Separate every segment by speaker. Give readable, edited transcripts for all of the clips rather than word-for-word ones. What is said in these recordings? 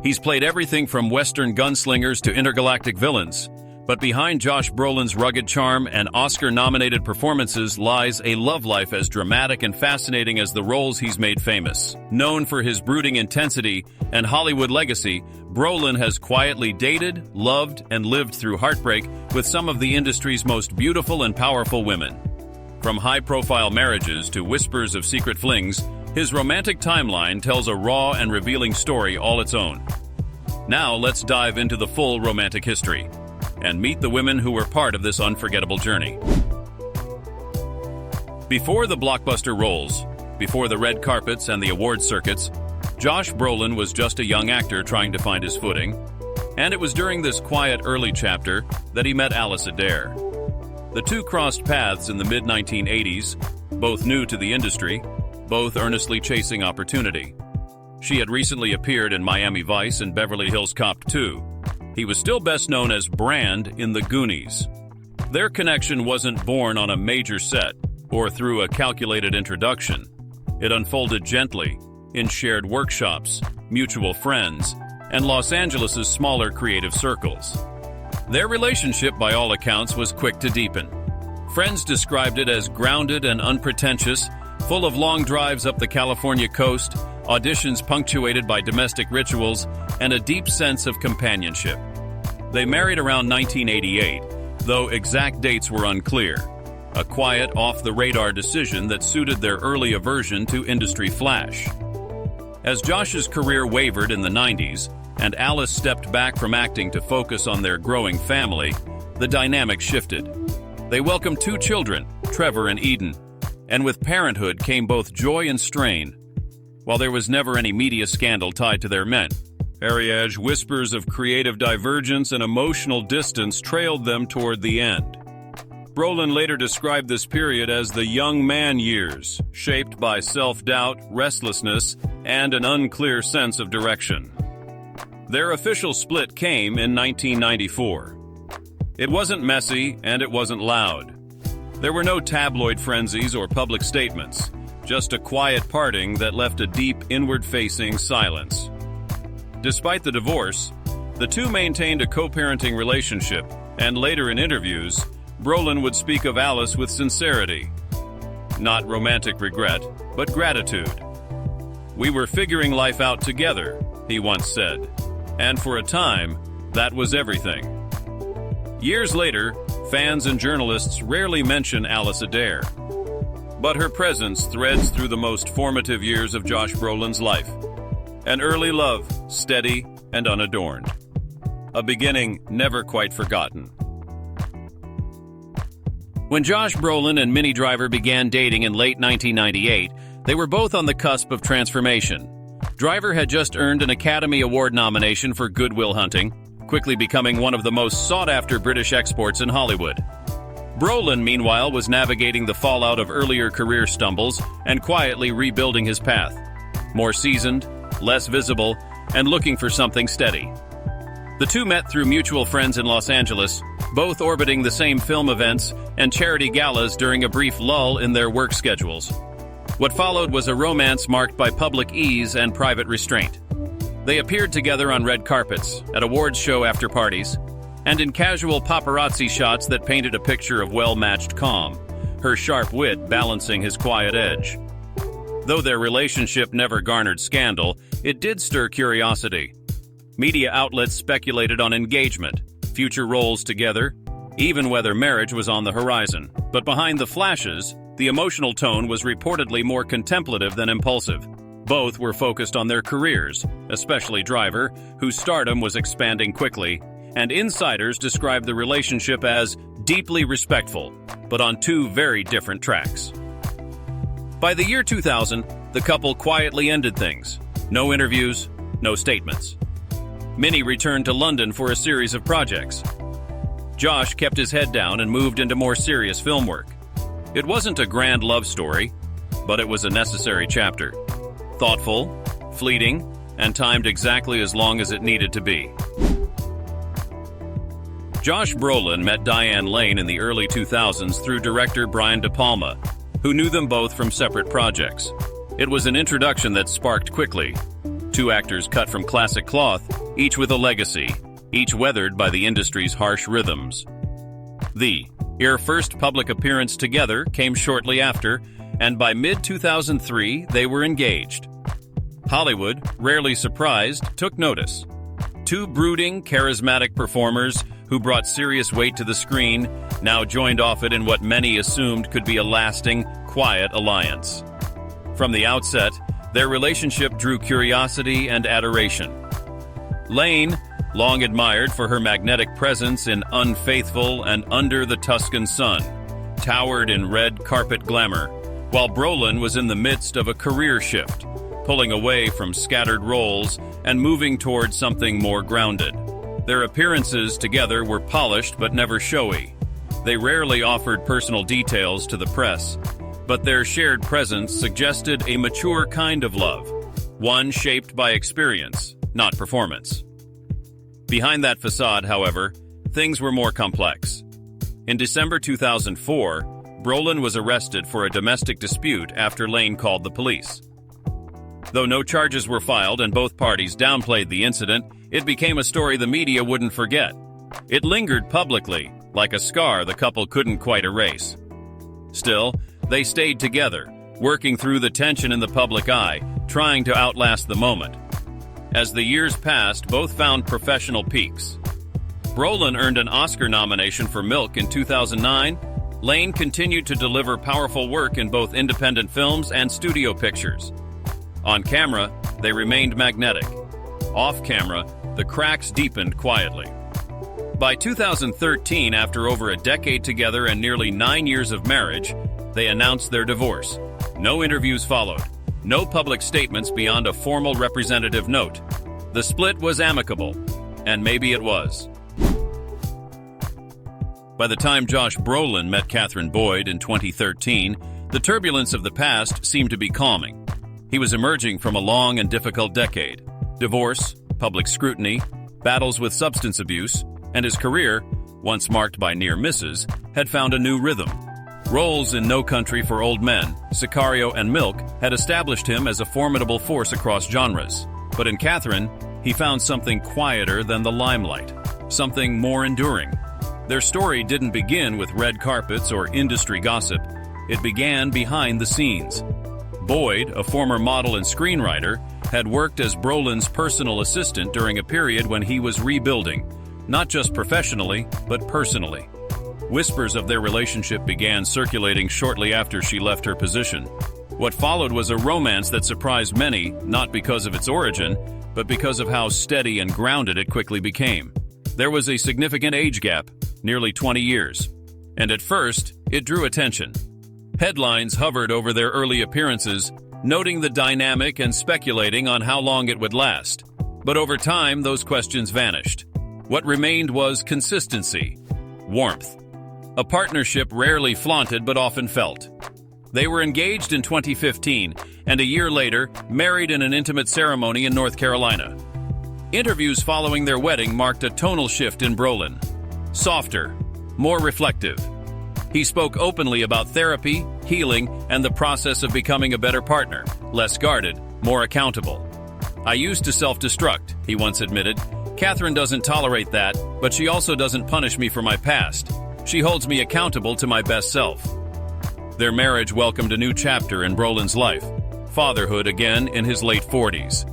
Speaker 1: He's played everything from Western gunslingers to intergalactic villains. But behind Josh Brolin's rugged charm and Oscar-nominated performances lies a love life as dramatic and fascinating as the roles he's made famous. Known for his brooding intensity and Hollywood legacy, Brolin has quietly dated, loved, and lived through heartbreak with some of the industry's most beautiful and powerful women. From high-profile marriages to whispers of secret flings, his romantic timeline tells a raw and revealing story all its own. Now let's dive into the full romantic history and meet the women who were part of this unforgettable journey. Before the blockbuster roles, before the red carpets and the award circuits, Josh Brolin was just a young actor trying to find his footing, and it was during this quiet early chapter that he met Adair. The two crossed paths in the mid-1980s, both new to the industry, both earnestly chasing opportunity. She had recently appeared in Miami Vice and Beverly Hills Cop 2. He was still best known as Brand in The Goonies. Their connection wasn't born on a major set or through a calculated introduction. It unfolded gently in shared workshops, mutual friends, and Los Angeles' smaller creative circles. Their relationship, by all accounts, was quick to deepen. Friends described it as grounded and unpretentious, full of long drives up the California coast, auditions punctuated by domestic rituals, and a deep sense of companionship. They married around 1988, though exact dates were unclear. A quiet, off-the-radar decision that suited their early aversion to industry flash. As Josh's career wavered in the 90s, and Alice stepped back from acting to focus on their growing family, the dynamic shifted. They welcomed two children, Trevor and Eden, and with parenthood came both joy and strain. While there was never any media scandal tied to their marriage, whispers of creative divergence and emotional distance trailed them toward the end. Brolin later described this period as the young man years, shaped by self-doubt, restlessness, and an unclear sense of direction. Their official split came in 1994. It wasn't messy, and it wasn't loud. There were no tabloid frenzies or public statements, just a quiet parting that left a deep, inward-facing silence. Despite the divorce, the two maintained a co-parenting relationship, and later in interviews, Brolin would speak of Alice with sincerity. Not romantic regret, but gratitude. "We were figuring life out together," he once said, and for a time, that was everything. Years later, fans and journalists rarely mention Adair, but her presence threads through the most formative years of Josh Brolin's life. An early love, steady and unadorned. A beginning never quite forgotten. When Josh Brolin and Minnie Driver began dating in late 1998, they were both on the cusp of transformation. Driver had just earned an Academy Award nomination for Good Will Hunting, quickly becoming one of the most sought-after British exports in Hollywood. Brolin, meanwhile, was navigating the fallout of earlier career stumbles and quietly rebuilding his path. More seasoned, less visible, and looking for something steady. The two met through mutual friends in Los Angeles, both orbiting the same film events and charity galas during a brief lull in their work schedules. What followed was a romance marked by public ease and private restraint. They appeared together on red carpets, at awards show after parties, and in casual paparazzi shots that painted a picture of well-matched calm, her sharp wit balancing his quiet edge. Though their relationship never garnered scandal, it did stir curiosity. Media outlets speculated on engagement, future roles together, even whether marriage was on the horizon. But behind the flashes, the emotional tone was reportedly more contemplative than impulsive. Both were focused on their careers, especially Driver, whose stardom was expanding quickly, and insiders described the relationship as deeply respectful, but on two very different tracks. By the year 2000, the couple quietly ended things. No interviews, no statements. Minnie returned to London for a series of projects. Josh kept his head down and moved into more serious film work. It wasn't a grand love story, but it was a necessary chapter. Thoughtful, fleeting, and timed exactly as long as it needed to be. Josh Brolin met Diane Lane in the early 2000s through director Brian De Palma, who knew them both from separate projects. It was an introduction that sparked quickly. Two actors cut from classic cloth, each with a legacy, each weathered by the industry's harsh rhythms. Their first public appearance together came shortly after, and by mid-2003 they were engaged. Hollywood, rarely surprised, took notice. Two brooding, charismatic performers who brought serious weight to the screen now joined Offit in what many assumed could be a lasting, quiet alliance. From the outset, their relationship drew curiosity and adoration. Lane, long admired for her magnetic presence in Unfaithful and Under the Tuscan Sun, towered in red carpet glamour, while Brolin was in the midst of a career shift, pulling away from scattered roles and moving towards something more grounded. Their appearances together were polished but never showy. They rarely offered personal details to the press, but their shared presence suggested a mature kind of love, one shaped by experience, not performance. Behind that facade, however, things were more complex. In December 2004, Brolin was arrested for a domestic dispute after Lane called the police. Though no charges were filed and both parties downplayed the incident, it became a story the media wouldn't forget. It lingered publicly, like a scar the couple couldn't quite erase. Still, they stayed together, working through the tension in the public eye, trying to outlast the moment. As the years passed, both found professional peaks. Brolin earned an Oscar nomination for Milk in 2009. Lane continued to deliver powerful work in both independent films and studio pictures. On camera, they remained magnetic. Off camera, the cracks deepened quietly. By 2013, after over a decade together and nearly 9 years of marriage, they announced their divorce. No interviews followed. No public statements beyond a formal representative note. The split was amicable, and maybe it was. By the time Josh Brolin met Kathryn Boyd in 2013, the turbulence of the past seemed to be calming. He was emerging from a long and difficult decade. Divorce, public scrutiny, battles with substance abuse, and his career, once marked by near misses, had found a new rhythm. Roles in No Country for Old Men, Sicario, and Milk had established him as a formidable force across genres. But in Kathryn, he found something quieter than the limelight, something more enduring. Their story didn't begin with red carpets or industry gossip. It began behind the scenes. Boyd, a former model and screenwriter, had worked as Brolin's personal assistant during a period when he was rebuilding, not just professionally, but personally. Whispers of their relationship began circulating shortly after she left her position. What followed was a romance that surprised many, not because of its origin, but because of how steady and grounded it quickly became. There was a significant age gap, nearly 20 years, and at first, it drew attention. Headlines hovered over their early appearances, noting the dynamic and speculating on how long it would last. But over time, those questions vanished. What remained was consistency, warmth, a partnership rarely flaunted but often felt. They were engaged in 2015, and a year later, married in an intimate ceremony in North Carolina. Interviews following their wedding marked a tonal shift in Brolin. Softer, more reflective. He spoke openly about therapy, healing, and the process of becoming a better partner, less guarded, more accountable. "I used to self-destruct," he once admitted. "Kathryn doesn't tolerate that, but she also doesn't punish me for my past. She holds me accountable to my best self." Their marriage welcomed a new chapter in Brolin's life, fatherhood again in his late 40s.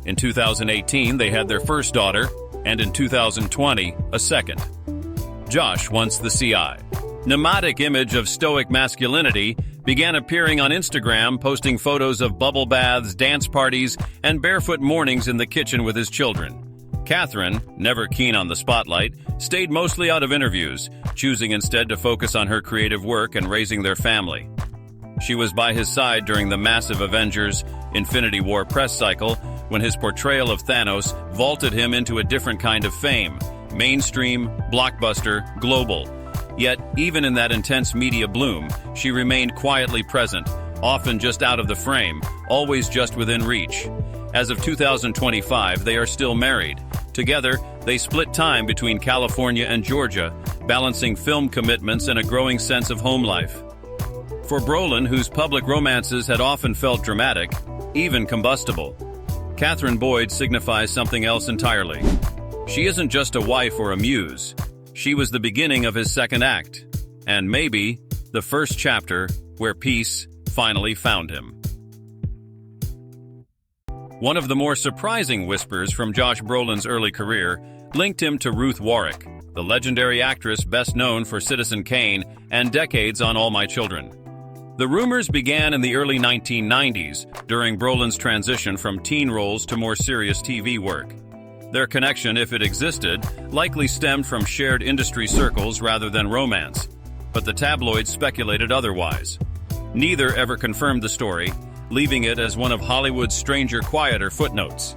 Speaker 1: In 2018, they had their first daughter, and in 2020, a second. Josh, once the CI. Pneumatic image of stoic masculinity, began appearing on Instagram, posting photos of bubble baths, dance parties, and barefoot mornings in the kitchen with his children. Kathryn, never keen on the spotlight, stayed mostly out of interviews, choosing instead to focus on her creative work and raising their family. She was by his side during the massive Avengers Infinity War press cycle, when his portrayal of Thanos vaulted him into a different kind of fame, mainstream, blockbuster, global. Yet, even in that intense media bloom, she remained quietly present, often just out of the frame, always just within reach. As of 2025, they are still married. Together, they split time between California and Georgia, balancing film commitments and a growing sense of home life. For Brolin, whose public romances had often felt dramatic, even combustible, Kathryn Boyd signifies something else entirely. She isn't just a wife or a muse. She was the beginning of his second act, and maybe the first chapter where peace finally found him. One of the more surprising whispers from Josh Brolin's early career linked him to Ruth Warrick, the legendary actress best known for Citizen Kane and decades on All My Children. The rumors began in the early 1990s during Brolin's transition from teen roles to more serious TV work. Their connection, if it existed, likely stemmed from shared industry circles rather than romance, but the tabloids speculated otherwise. Neither ever confirmed the story, leaving it as one of Hollywood's stranger, quieter footnotes.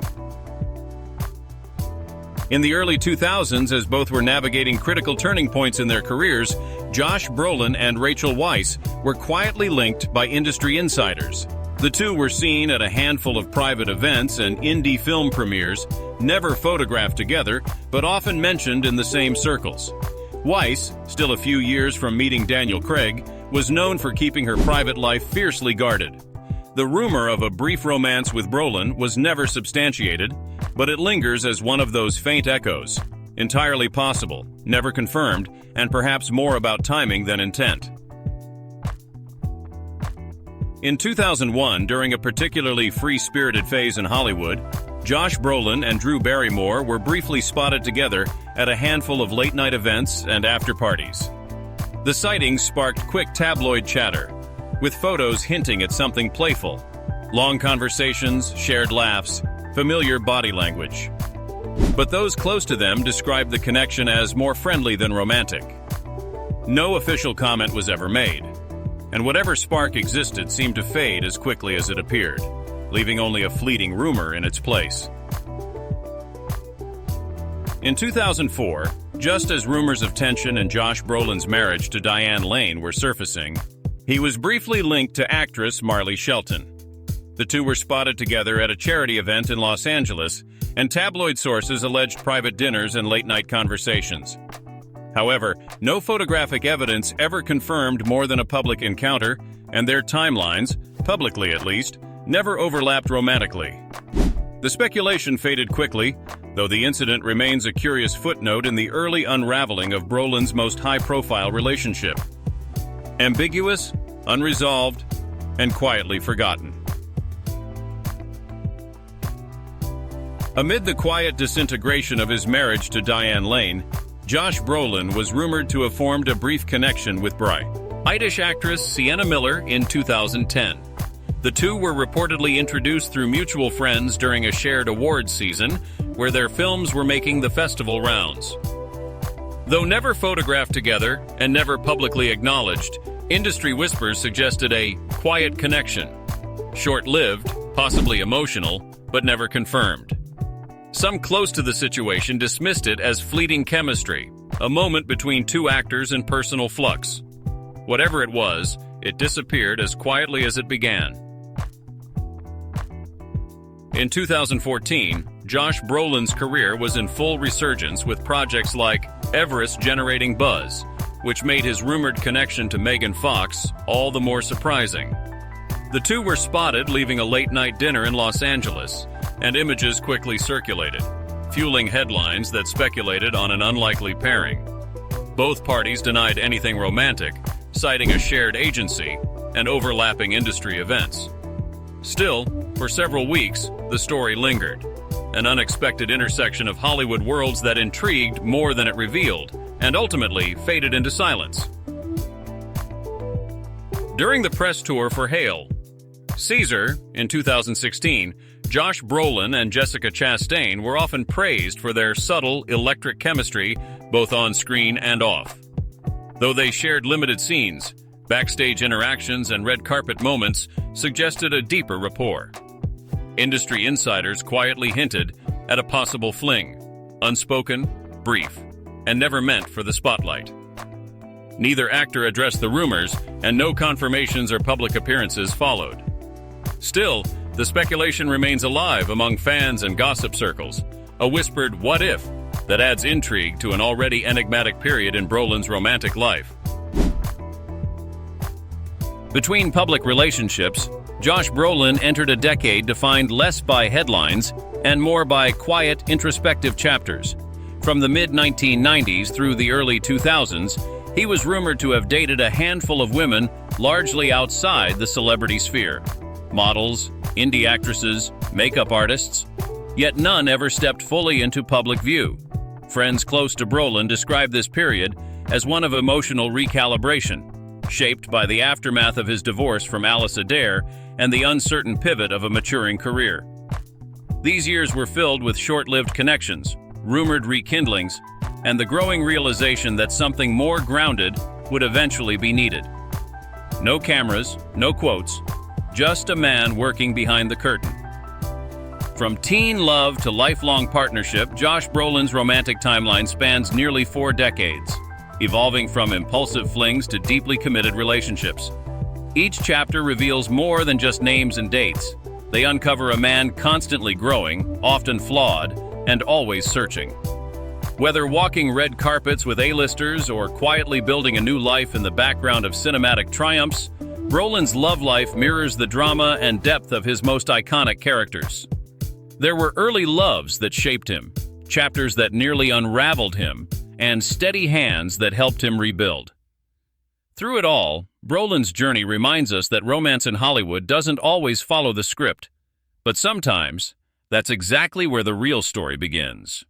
Speaker 1: In the early 2000s, as both were navigating critical turning points in their careers, Josh Brolin and Rachel Weisz were quietly linked by industry insiders. The two were seen at a handful of private events and indie film premieres, never photographed together, but often mentioned in the same circles. Weisz, still a few years from meeting Daniel Craig, was known for keeping her private life fiercely guarded. The rumor of a brief romance with Brolin was never substantiated, but it lingers as one of those faint echoes. Entirely possible, never confirmed, and perhaps more about timing than intent. In 2001, during a particularly free-spirited phase in Hollywood, Josh Brolin and Drew Barrymore were briefly spotted together at a handful of late-night events and after-parties. The sightings sparked quick tabloid chatter, with photos hinting at something playful. Long conversations, shared laughs, familiar body language. But those close to them described the connection as more friendly than romantic. No official comment was ever made, and whatever spark existed seemed to fade as quickly as it appeared, leaving only a fleeting rumor in its place. In 2004, just as rumors of tension in Josh Brolin's marriage to Diane Lane were surfacing, he was briefly linked to actress Marley Shelton. The two were spotted together at a charity event in Los Angeles, and tabloid sources alleged private dinners and late-night conversations. However, no photographic evidence ever confirmed more than a public encounter, and their timelines, publicly at least, never overlapped romantically. The speculation faded quickly, though the incident remains a curious footnote in the early unraveling of Brolin's most high-profile relationship. Ambiguous, unresolved, and quietly forgotten. Amid the quiet disintegration of his marriage to Diane Lane, Josh Brolin was rumored to have formed a brief connection with British actress Sienna Miller in 2010. The two were reportedly introduced through mutual friends during a shared awards season, where their films were making the festival rounds. Though never photographed together and never publicly acknowledged, industry whispers suggested a quiet connection. Short-lived, possibly emotional, but never confirmed. Some close to the situation dismissed it as fleeting chemistry, a moment between two actors in personal flux. Whatever it was, it disappeared as quietly as it began. In 2014, Josh Brolin's career was in full resurgence with projects like Everest generating buzz, which made his rumored connection to Megan Fox all the more surprising. The two were spotted leaving a late-night dinner in Los Angeles, and images quickly circulated, fueling headlines that speculated on an unlikely pairing. Both parties denied anything romantic, citing a shared agency and overlapping industry events. Still, for several weeks, the story lingered, an unexpected intersection of Hollywood worlds that intrigued more than it revealed, and ultimately faded into silence. During the press tour for Hail, Caesar in 2016, Josh Brolin and Jessica Chastain were often praised for their subtle, electric chemistry, both on screen and off. Though they shared limited scenes, backstage interactions and red carpet moments suggested a deeper rapport. Industry insiders quietly hinted at a possible fling, unspoken, brief, and never meant for the spotlight. Neither actor addressed the rumors, and no confirmations or public appearances followed. Still, the speculation remains alive among fans and gossip circles, a whispered "what if" that adds intrigue to an already enigmatic period in Brolin's romantic life. Between public relationships, Josh Brolin entered a decade defined less by headlines and more by quiet, introspective chapters. From the mid-1990s through the early 2000s, he was rumored to have dated a handful of women largely outside the celebrity sphere. Models, indie actresses, makeup artists, yet none ever stepped fully into public view. Friends close to Brolin describe this period as one of emotional recalibration, shaped by the aftermath of his divorce from Adair and the uncertain pivot of a maturing career. These years were filled with short-lived connections, rumored rekindlings, and the growing realization that something more grounded would eventually be needed. No cameras, no quotes, just a man working behind the curtain. From teen love to lifelong partnership, Josh Brolin's romantic timeline spans nearly 4 decades, evolving from impulsive flings to deeply committed relationships. Each chapter reveals more than just names and dates. They uncover a man constantly growing, often flawed, and always searching. Whether walking red carpets with A-listers or quietly building a new life in the background of cinematic triumphs, Brolin's love life mirrors the drama and depth of his most iconic characters. There were early loves that shaped him, chapters that nearly unraveled him, and steady hands that helped him rebuild. Through it all, Brolin's journey reminds us that romance in Hollywood doesn't always follow the script, but sometimes that's exactly where the real story begins.